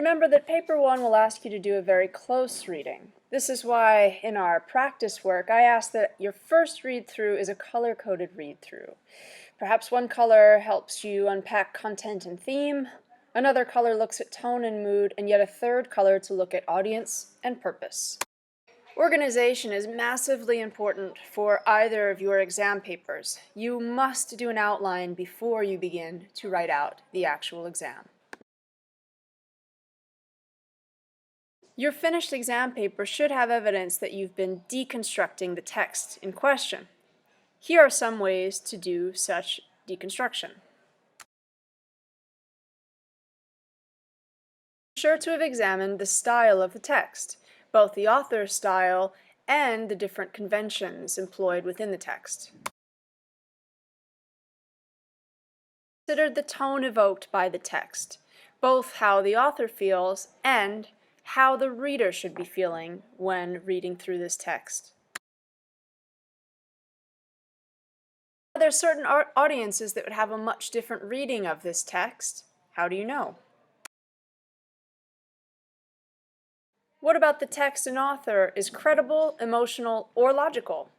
Remember that paper 1 will ask you to do a very close reading. This is why in our practice work I ask that your first read-through is a color-coded read-through. Perhaps one color helps you unpack content and theme, another color looks at tone and mood, and yet a third color to look at audience and purpose. Organization is massively important for either of your exam papers. You must do an outline before you begin to write out the actual exam. Your finished exam paper should have evidence that you've been deconstructing the text in question. Here are some ways to do such deconstruction. Be sure to have examined the style of the text, both the author's style and the different conventions employed within the text. Consider the tone evoked by the text, both how the author feels and how the reader should be feeling when reading through this text. There are certain audiences that would have a much different reading of this text. How do you know? What about the text and author is credible, emotional, or logical?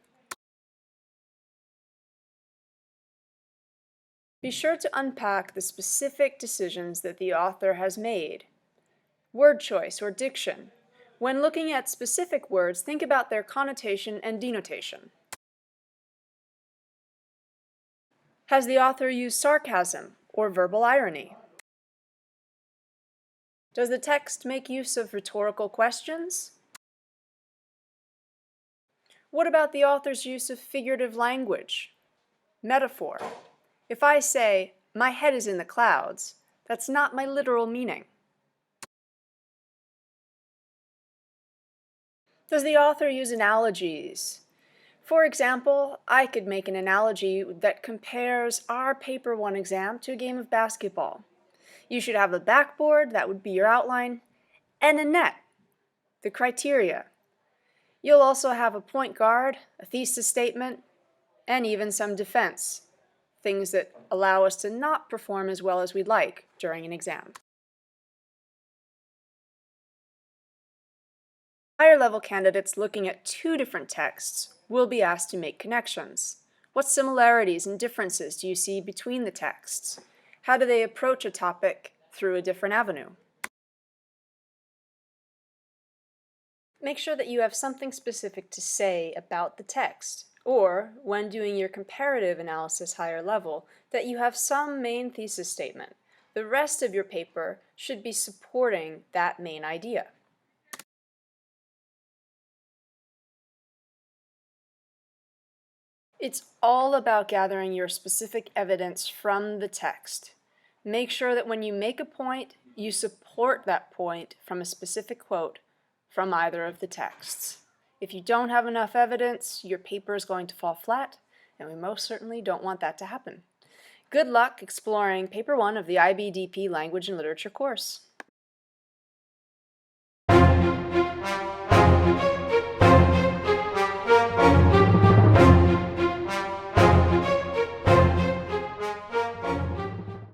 Be sure to unpack the specific decisions that the author has made. Word choice or diction. When looking at specific words, think about their connotation and denotation. Has the author used sarcasm or verbal irony? Does the text make use of rhetorical questions? What about the author's use of figurative language? Metaphor. If I say, "My head is in the clouds," that's not my literal meaning. Does the author use analogies? For example, I could make an analogy that compares our paper 1 exam to a game of basketball. You should have a backboard, that would be your outline, and a net, the criteria. You'll also have a point guard, a thesis statement, and even some defense, things that allow us to not perform as well as we'd like during an exam. Higher level candidates looking at 2 different texts will be asked to make connections. What similarities and differences do you see between the texts? How do they approach a topic through a different avenue? Make sure that you have something specific to say about the text, or when doing your comparative analysis higher level, that you have some main thesis statement. The rest of your paper should be supporting that main idea. It's all about gathering your specific evidence from the text. Make sure that when you make a point, you support that point from a specific quote from either of the texts. If you don't have enough evidence, your paper is going to fall flat, and we most certainly don't want that to happen. Good luck exploring Paper 1 of the IBDP Language and Literature course.